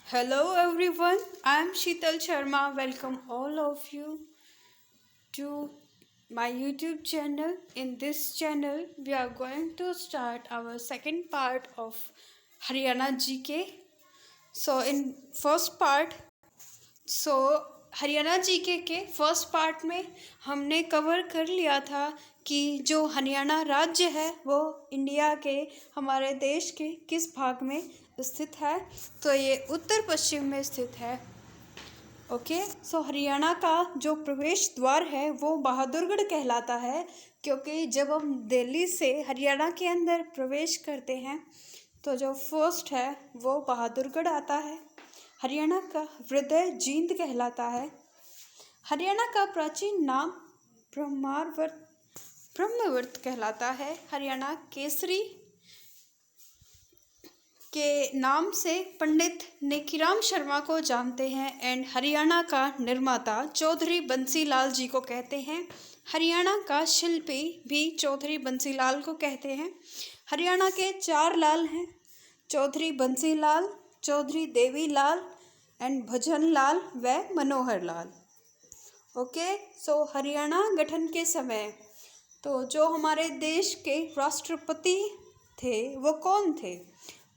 Hello everyone, I am Sheetal Sharma. Welcome all of you to my YouTube channel. In this channel, we are going to start our second part of Haryana GK. So in first part, so Haryana GK के first part में हमने cover कर लिया था कि जो हरियाणा राज्य है वो इंडिया के हमारे देश के किस भाग में स्थित है। तो ये उत्तर पश्चिम में स्थित है। ओके, सो हरियाणा का जो प्रवेश द्वार है वो बहादुरगढ़ कहलाता है, क्योंकि जब हम दिल्ली से हरियाणा के अंदर प्रवेश करते हैं तो जो फर्स्ट है वो बहादुरगढ़ आता है। हरियाणा का हृदय जींद कहलाता है। हरियाणा का प्राचीन नाम ब्रह्मवर्त कहलाता है। हरियाणा केसरी के नाम से पंडित नेकीराम शर्मा को जानते हैं एंड हरियाणा का निर्माता चौधरी बंसीलाल जी को कहते हैं। हरियाणा का शिल्पी भी चौधरी बंसीलाल को कहते हैं। हरियाणा के 4 लाल हैं, चौधरी बंसीलाल, चौधरी देवीलाल एंड भजनलाल व मनोहर लाल। ओके, सो हरियाणा गठन के समय तो जो हमारे देश के राष्ट्रपति थे वो कौन थे?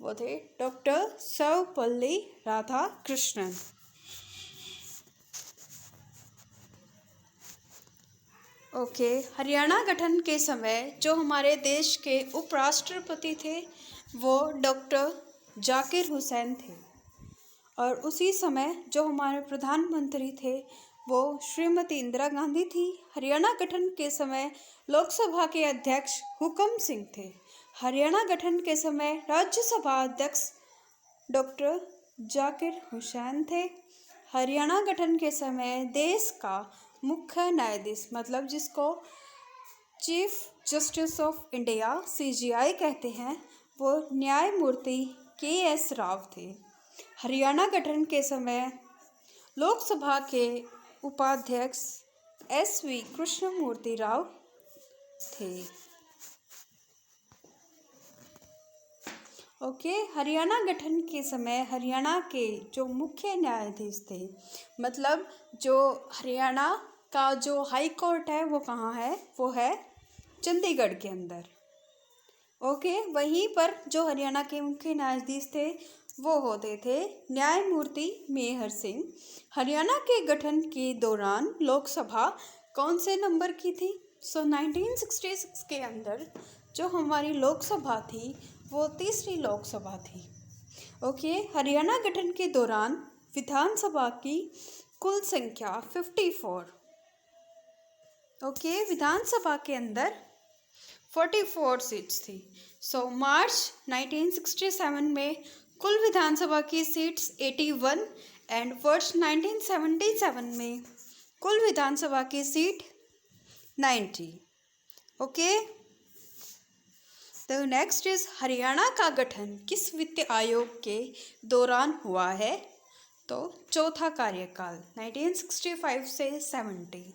वो थे डॉक्टर सर्वपल्ली राधाकृष्णन। ओके, हरियाणा गठन के समय जो हमारे देश के उपराष्ट्रपति थे वो डॉक्टर जाकिर हुसैन थे, और उसी समय जो हमारे प्रधानमंत्री थे वो श्रीमती इंदिरा गांधी थी। हरियाणा गठन के समय लोकसभा के अध्यक्ष हुकम सिंह थे। हरियाणा गठन के समय राज्यसभा अध्यक्ष डॉक्टर जाकिर हुसैन थे। हरियाणा गठन के समय देश का मुख्य न्यायाधीश, मतलब जिसको chief justice of India CJI कहते हैं, वो न्यायमूर्ति KS राव थे। हरियाणा गठन के समय लोकसभा के उपाध्यक्ष SV कृष्णमूर्ति राव थे। ओके, हरियाणा गठन के समय हरियाणा के जो मुख्य न्यायाधीश थे, मतलब जो हरियाणा का जो हाई कोर्ट है वो कहाँ है? वो है चंडीगढ़ के अंदर। ओके, वहीं पर जो हरियाणा के मुख्य न्यायाधीश थे वो होते थे न्यायमूर्ति मेहर सिंह। हरियाणा के गठन के दौरान लोकसभा कौन से नंबर की थी? 1966 के अंदर जो हमारी लोकसभा थी वो तीसरी लोकसभा थी। ओके, हरियाणा गठन के दौरान विधानसभा की कुल संख्या 54। ओके, विधानसभा के अंदर 44 सीट्स थी। सो मार्च 1967 में कुल विधानसभा की सीट्स 81 एंड वर्ष 1977 में कुल विधानसभा की सीट 90। ओके, तो नेक्स्ट इज हरियाणा का गठन किस वित्त आयोग के दौरान हुआ है? तो चौथा कार्यकाल 1965 से 70।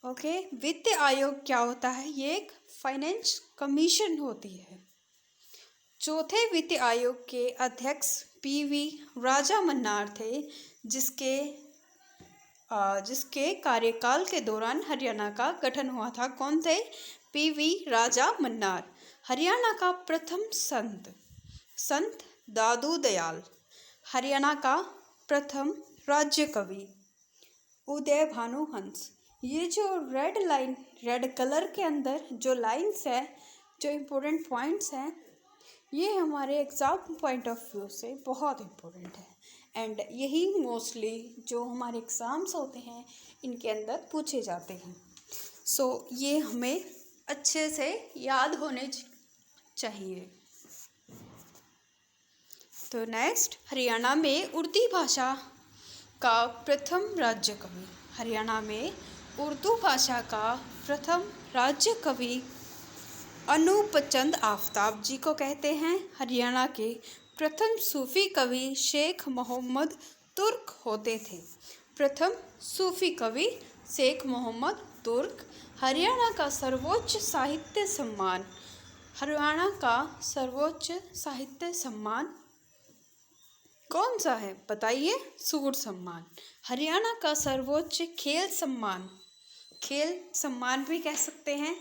ओके, वित्त आयोग क्या होता है? ये एक फाइनेंस कमीशन होती है। चौथे वित्त आयोग के अध्यक्ष PV राजा मन्नार थे, जिसके कार्यकाल के दौरान हरियाणा का गठन हुआ था। कौन थे? PV राजा मन्नार। हरियाणा का प्रथम संत दादू दयाल। हरियाणा का प्रथम राज्य कवि उदय भानु हंस। ये जो रेड कलर के अंदर जो लाइंस है, जो इम्पोर्टेंट पॉइंट्स हैं, ये हमारे एग्ज़ाम पॉइंट ऑफ व्यू से बहुत इम्पोर्टेंट है एंड यही मोस्टली जो हमारे एग्ज़ाम्स होते हैं इनके अंदर पूछे जाते हैं। सो ये हमें अच्छे से याद होने चाहिए। तो नेक्स्ट, हरियाणा में उर्दू भाषा का प्रथम राज्य कवि। हरियाणा में उर्दू भाषा का प्रथम राज्य कवि अनूपचंद आफ्ताब जी को कहते हैं। हरियाणा के प्रथम सूफी कवि शेख मोहम्मद तुर्क होते थे। प्रथम सूफी कवि शेख मोहम्मद तुर्क। हरियाणा का सर्वोच्च साहित्य सम्मान। हरियाणा का सर्वोच्च साहित्य सम्मान कौन सा है बताइए? सूर्य सम्मान। हरियाणा का सर्वोच्च खेल सम्मान भी कह सकते हैं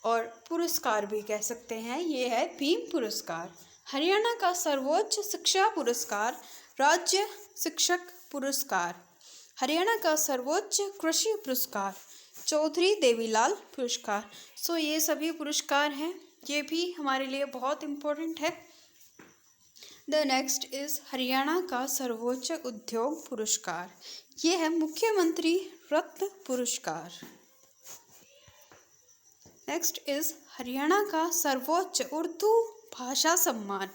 और पुरस्कार भी कह सकते हैं, ये है भीम पुरस्कार। हरियाणा का सर्वोच्च शिक्षा पुरस्कार राज्य शिक्षक पुरस्कार। हरियाणा का सर्वोच्च कृषि पुरस्कार चौधरी देवीलाल पुरस्कार। सो ये सभी पुरस्कार हैं, ये भी हमारे लिए बहुत इम्पोर्टेंट है। द नेक्स्ट इज हरियाणा का सर्वोच्च उद्योग पुरस्कार, ये है मुख्यमंत्री रत्न पुरस्कार। नेक्स्ट इज हरियाणा का सर्वोच्च उर्दू भाषा सम्मान,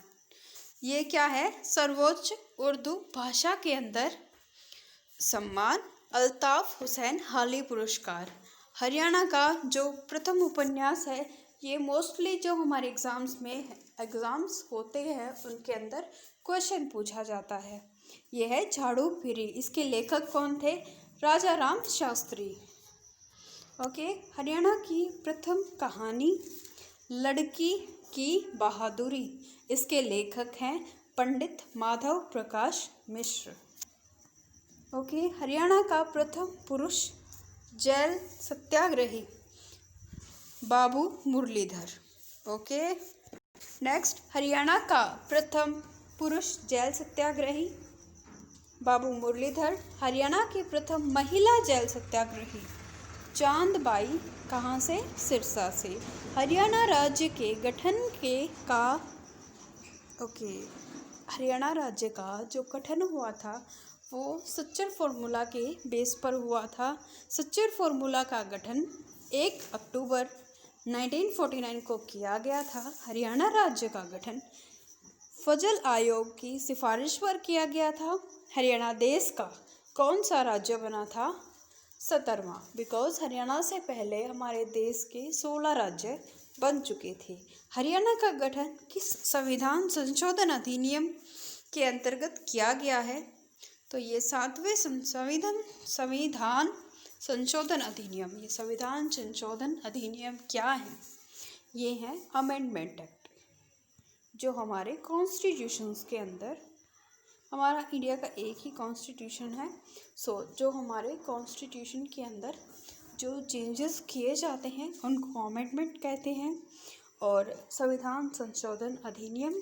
ये क्या है? सर्वोच्च उर्दू भाषा के अंदर सम्मान अल्ताफ हुसैन हाली पुरस्कार। हरियाणा का जो प्रथम उपन्यास है, ये मोस्टली जो हमारे एग्ज़ाम्स होते हैं उनके अंदर क्वेश्चन पूछा जाता है। ये है झाड़ू फिरी। इसके लेखक कौन थे? राजा राम शास्त्री। ओके। हरियाणा की प्रथम कहानी लड़की की बहादुरी, इसके लेखक हैं पंडित माधव प्रकाश मिश्र। ओके। हरियाणा का प्रथम पुरुष जेल सत्याग्रही बाबू मुरलीधर। ओके। नेक्स्ट, हरियाणा का प्रथम पुरुष जेल सत्याग्रही बाबू मुरलीधर। हरियाणा की प्रथम महिला जेल सत्याग्रही चांदबाई, कहाँ से? सिरसा से। हरियाणा राज्य के गठन हरियाणा राज्य का जो गठन हुआ था वो सच्चर फॉर्मूला के बेस पर हुआ था। सच्चर फॉर्मूला का गठन 1 अक्टूबर 1949 को किया गया था। हरियाणा राज्य का गठन फजल आयोग की सिफारिश पर किया गया था। हरियाणा देश का कौन सा राज्य बना था? 17वां, बिकॉज हरियाणा से पहले हमारे देश के 16 राज्य बन चुके थे। हरियाणा का गठन किस संविधान संशोधन अधिनियम के अंतर्गत किया गया है? तो ये 7वें संविधान संशोधन अधिनियम। ये संविधान संशोधन अधिनियम क्या है? ये है अमेंडमेंट एक्ट, जो हमारे कॉन्स्टिट्यूशंस के अंदर, हमारा इंडिया का एक ही कॉन्स्टिट्यूशन है। जो हमारे कॉन्स्टिट्यूशन के अंदर जो चेंजेस किए जाते हैं उनको अमेंडमेंट कहते हैं, और संविधान संशोधन अधिनियम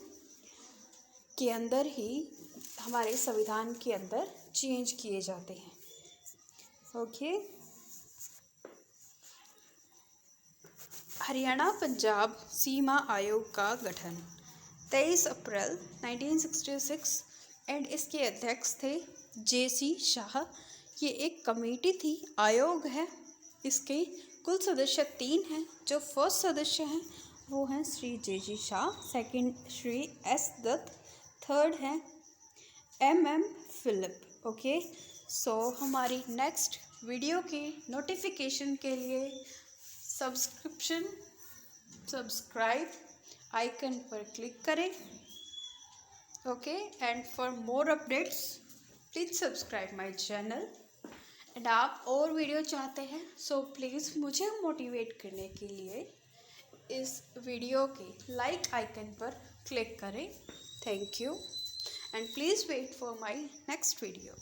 के अंदर ही हमारे संविधान के अंदर चेंज किए जाते हैं। ओके। हरियाणा पंजाब सीमा आयोग का गठन 23 अप्रैल 1966 एंड इसके अध्यक्ष थे JC शाह। ये एक कमेटी थी, आयोग है। इसके कुल सदस्य 3 हैं। जो फर्स्ट सदस्य हैं वो हैं श्री JG शाह, सेकंड श्री S दत्त, थर्ड हैं MM फिलिप। ओके। हमारी नेक्स्ट वीडियो की नोटिफिकेशन के लिए सब्सक्राइब आइकन पर क्लिक करें। Okay. And for more updates please subscribe my channel. And आप और वीडियो चाहते हैं प्लीज़ मुझे मोटिवेट करने के लिए इस वीडियो के लाइक आइकन पर क्लिक करें। Thank you and please wait for my next video.